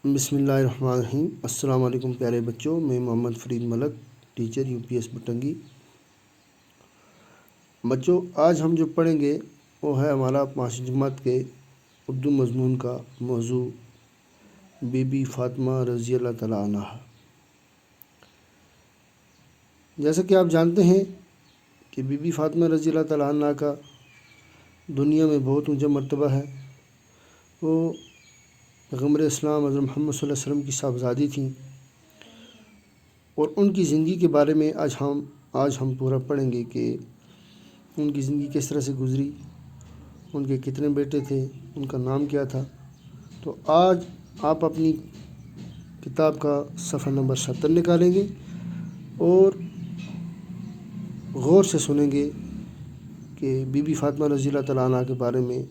بسم اللہ الرحمن الرحیم۔ السلام علیکم پیارے بچوں، میں محمد فرید ملک، ٹیچر UPS بٹنگی۔ بچوں، آج ہم جو پڑھیں گے وہ ہے ہمارا 5 جماعت کے اردو مضمون کا موضوع بی بی فاطمہ رضی اللہ تعالیٰ عنہ۔ جیسا کہ آپ جانتے ہیں کہ بی بی فاطمہ رضی اللہ تعالیٰ عنہ کا دنیا میں بہت اونچا مرتبہ ہے۔ وہ پیغمبر اسلام حضرت محمد صلی اللہ علیہ وسلم کی صاحبزادی تھیں، اور ان کی زندگی کے بارے میں آج ہم پورا پڑھیں گے کہ ان کی زندگی کس طرح سے گزری، ان کے کتنے بیٹے تھے، ان کا نام کیا تھا۔ تو آج آپ اپنی کتاب کا صفحہ نمبر 70 نکالیں گے اور غور سے سنیں گے کہ بی بی فاطمہ رضی اللہ تعالیٰ عنہ کے بارے میں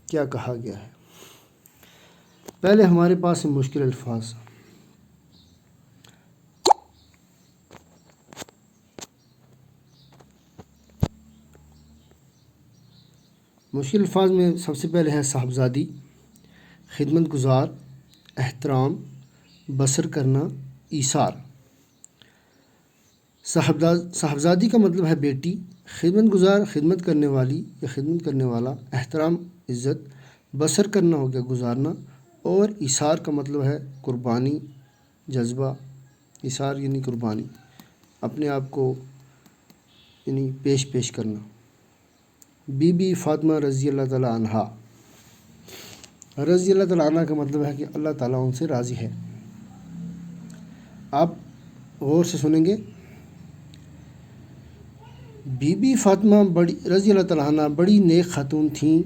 کیا کہا گیا ہے۔ پہلے ہمارے پاس ہیں مشکل الفاظ۔ مشکل الفاظ میں سب سے پہلے ہے صاحبزادی، خدمت گزار، احترام، بسر کرنا، ایثار۔ صاحبزادی کا مطلب ہے بیٹی، خدمت گزار خدمت کرنے والی یا خدمت کرنے والا، احترام عزت، بسر کرنا ہو گیا گزارنا، اور ایثار کا مطلب ہے قربانی جذبہ۔ ایثار یعنی قربانی، اپنے آپ کو یعنی پیش کرنا۔ بی بی فاطمہ رضی اللہ تعالیٰ عنہا، رضی اللہ تعالیٰ عنہ کا مطلب ہے کہ اللہ تعالیٰ ان سے راضی ہے۔ آپ غور سے سنیں گے۔ بی بی فاطمہ رضی اللہ تعالیٰ عنہ بڑی نیک خاتون تھیں۔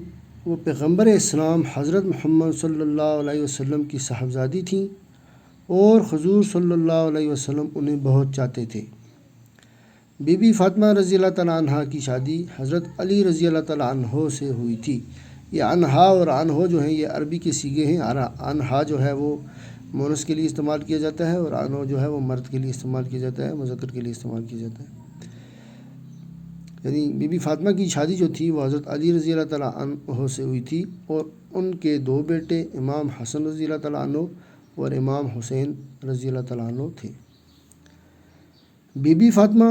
وہ پیغمبر اسلام حضرت محمد صلی اللہ علیہ وسلم کی صاحبزادی تھیں، اور حضور صلی اللہ علیہ وسلم انہیں بہت چاہتے تھے۔ بی بی فاطمہ رضی اللہ تعالیٰ عنہ کی شادی حضرت علی رضی اللہ تعالیٰ عنہ سے ہوئی تھی۔ یہ عنہا اور عنہ جو ہیں یہ عربی کے صیغے ہیں۔ عنہا جو ہے وہ مونس کے لیے استعمال کیا جاتا ہے، اور عنہ جو ہے وہ مرد کے لیے استعمال کیا جاتا ہے، مذکر کے لیے استعمال کیا جاتا ہے۔ یعنی بی بی فاطمہ کی شادی جو تھی وہ حضرت علی رضی اللہ تعالیٰ عنہ سے ہوئی تھی، اور ان کے 2 بیٹے امام حسن رضی اللہ تعالیٰ عنہ اور امام حسین رضی اللہ تعالیٰ عنہ تھے۔ بی بی فاطمہ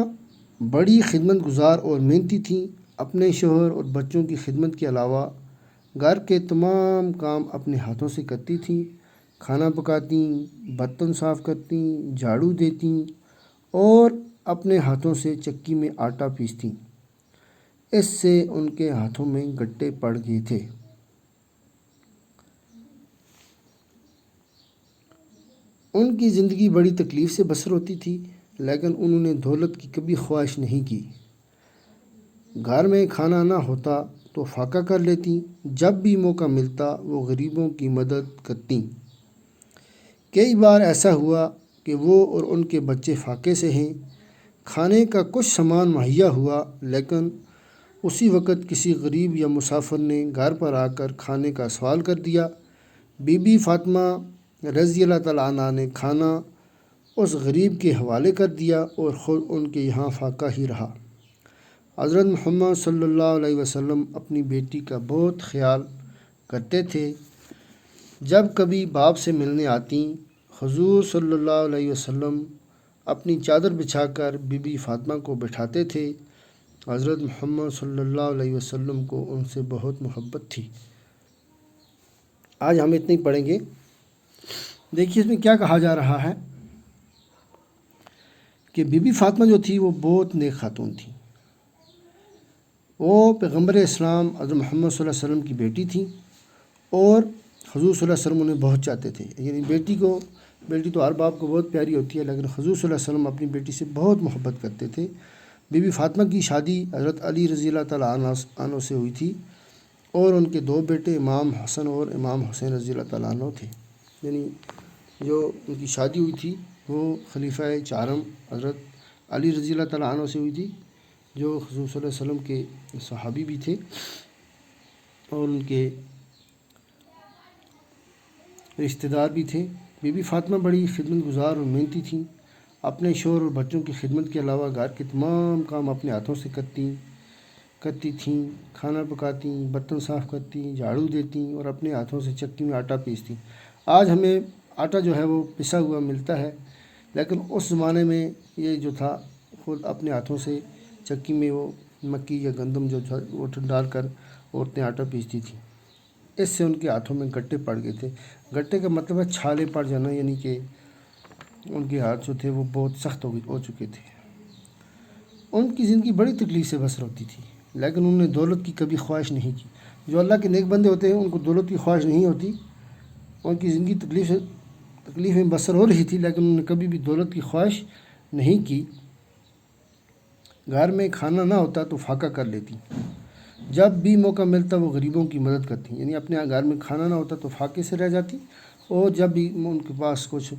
بڑی خدمت گزار اور محنتی تھیں۔ اپنے شوہر اور بچوں کی خدمت کے علاوہ گھر کے تمام کام اپنے ہاتھوں سے کرتی تھیں۔ کھانا پکاتیں، برتن صاف کرتیں، جھاڑو دیتیں، اور اپنے ہاتھوں سے چکی میں آٹا پیستیں۔ اس سے ان کے ہاتھوں میں گٹے پڑ گئے تھے۔ ان کی زندگی بڑی تکلیف سے بسر ہوتی تھی، لیکن انہوں نے دولت کی کبھی خواہش نہیں کی۔ گھر میں کھانا نہ ہوتا تو فاقہ کر لیتیں۔ جب بھی موقع ملتا وہ غریبوں کی مدد کرتیں۔ کئی بار ایسا ہوا کہ وہ اور ان کے بچے فاقے سے ہیں۔ کھانے کا کچھ سامان مہیا ہوا، لیکن اسی وقت کسی غریب یا مسافر نے گھر پر آ کر کھانے کا سوال کر دیا۔ بی بی فاطمہ رضی اللہ تعالیٰ عنہ نے کھانا اس غریب کے حوالے کر دیا اور خود ان کے یہاں فاقہ ہی رہا۔ حضرت محمد صلی اللہ علیہ وسلم اپنی بیٹی کا بہت خیال کرتے تھے۔ جب کبھی باپ سے ملنے آتیں، حضور صلی اللہ علیہ وسلم اپنی چادر بچھا کر بی بی فاطمہ کو بٹھاتے تھے۔ حضرت محمد صلی اللہ علیہ وسلم کو ان سے بہت محبت تھی۔ آج ہم اتنے ہی پڑھیں گے۔ دیکھیے اس میں کیا کہا جا رہا ہے کہ بی بی فاطمہ جو تھی وہ بہت نیک خاتون تھی۔ وہ پیغمبر اسلام حضرت محمد صلی اللہ علیہ وسلم کی بیٹی تھیں، اور حضور صلی اللہ علیہ وسلم انہیں بہت چاہتے تھے۔ یعنی بیٹی تو ہر باپ کو بہت پیاری ہوتی ہے، لیکن حضور صلی اللہ علیہ وسلم اپنی بیٹی سے بہت محبت کرتے تھے۔ بی بی فاطمہ کی شادی حضرت علی رضی اللہ تعالیٰ عنہ سے ہوئی تھی، اور ان کے 2 بیٹے امام حسن اور امام حسین رضی اللہ تعالیٰ عنہ تھے۔ یعنی جو ان کی شادی ہوئی تھی وہ خلیفہ 4 حضرت علی رضی اللہ تعالیٰ عنہ سے ہوئی تھی، جو حضور صلی اللہ علیہ وسلم کے صحابی بھی تھے، اور ان کے رشتہ دار بھی تھے۔ بی بی فاطمہ بڑی خدمت گزار اور محنتی تھیں۔ اپنے شوہر اور بچوں کی خدمت کے علاوہ گھر کے تمام کام اپنے ہاتھوں سے کرتی تھیں۔ کھانا پکاتیں، برتن صاف کرتیں، جھاڑو دیتیں، اور اپنے ہاتھوں سے چکی میں آٹا پیستیں۔ آج ہمیں آٹا جو ہے وہ پسا ہوا ملتا ہے، لیکن اس زمانے میں یہ جو تھا خود اپنے ہاتھوں سے چکی میں وہ مکی یا گندم جو تھا وہ ڈال کر عورتیں آٹا پیستی تھیں۔ اس سے ان کے ہاتھوں میں گٹے پڑ گئے تھے۔ گٹے کا مطلب ہے چھالے پڑ جانا، یعنی کہ ان کے ہاتھ جو تھے وہ بہت سخت ہو چکے تھے۔ ان کی زندگی بڑی تکلیف سے بسر ہوتی تھی، لیکن انہوں نے دولت کی کبھی خواہش نہیں کی۔ جو اللہ کے نیک بندے ہوتے ہیں ان کو دولت کی خواہش نہیں ہوتی۔ ان کی زندگی تکلیف میں بسر ہو رہی تھی، لیکن انہوں نے کبھی بھی دولت کی خواہش نہیں کی۔ گھر میں کھانا نہ ہوتا تو فاقہ کر لیتی، جب بھی موقع ملتا وہ غریبوں کی مدد کرتی، یعنی اپنے گھر میں کھانا نہ ہوتا تو فاقے سے رہ جاتی، اور جب بھی ان کے پاس کچھ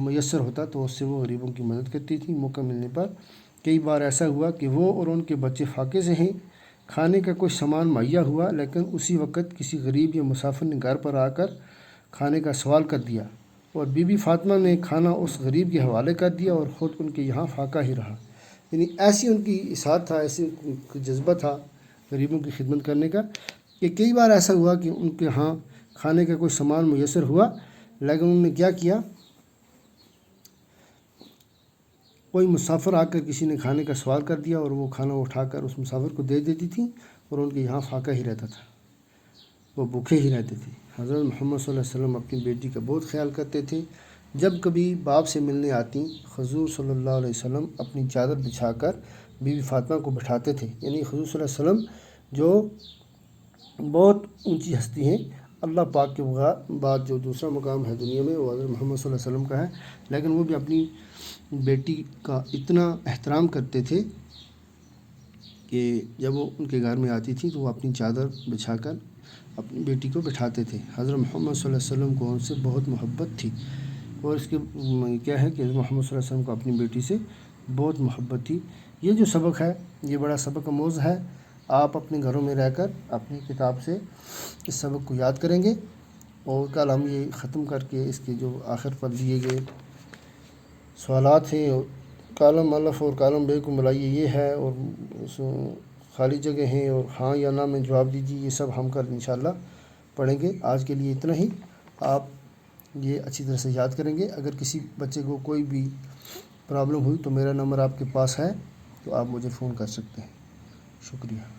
میسر ہوتا تو اس سے وہ غریبوں کی مدد کرتی تھی موقع ملنے پر۔ کئی بار ایسا ہوا کہ وہ اور ان کے بچے فاقے سے ہیں، کھانے کا کوئی سامان مہیا ہوا، لیکن اسی وقت کسی غریب یا مسافر نے گھر پر آ کر کھانے کا سوال کر دیا، اور بی بی فاطمہ نے کھانا اس غریب کے حوالے کر دیا اور خود ان کے یہاں فاقہ ہی رہا۔ یعنی ایسی ان کی اثات تھا، ایسی ان کی جذبہ تھا غریبوں کی خدمت کرنے کا، کہ کئی بار ایسا ہوا کہ ان کے ہاں کھانے کا کوئی سامان میسر ہوا، لیکن انہوں نے کیا کیا، کوئی مسافر آ کر کسی نے کھانے کا سوال کر دیا اور وہ کھانا اٹھا کر اس مسافر کو دے دیتی تھیں، اور ان کے یہاں فاقہ ہی رہتا تھا، وہ بھوکے ہی رہتے تھے۔ حضرت محمد صلی اللہ علیہ وسلم اپنی بیٹی کا بہت خیال کرتے تھے۔ جب کبھی باپ سے ملنے آتی، حضور صلی اللہ علیہ وسلم اپنی چادر بچھا کر بی بی فاطمہ کو بٹھاتے تھے۔ یعنی حضور صلی اللہ علیہ وسلم جو بہت اونچی ہستی ہیں، اللہ پاک کے بعد جو دوسرا مقام ہے دنیا میں وہ حضرت محمد صلی اللہ علیہ وسلم کا ہے، لیکن وہ بھی اپنی بیٹی کا اتنا احترام کرتے تھے کہ جب وہ ان کے گھر میں آتی تھی تو وہ اپنی چادر بچھا کر اپنی بیٹی کو بٹھاتے تھے۔ حضرت محمد صلی اللہ علیہ وسلم کو ان سے بہت محبت تھی، اور اس کے کیا ہے کہ حضرت محمد صلی اللہ علیہ وسلم کو اپنی بیٹی سے بہت محبت تھی۔ یہ جو سبق ہے یہ بڑا سبق آموز ہے۔ آپ اپنے گھروں میں رہ کر اپنی کتاب سے اس سبق کو یاد کریں گے، اور کل ہم یہ ختم کر کے اس کے جو آخر پر دیے گئے سوالات ہیں، اور کالم الف اور کالم بے کو ملائیے یہ ہے، اور خالی جگہ ہیں اور ہاں یا نہ میں جواب دیجیے، یہ سب ہم کل انشاءاللہ پڑھیں گے۔ آج کے لیے اتنا ہی، آپ یہ اچھی طرح سے یاد کریں گے۔ اگر کسی بچے کو کوئی بھی پرابلم ہوئی تو میرا نمبر آپ کے پاس ہے، تو آپ مجھے فون کر سکتے ہیں۔ شکریہ۔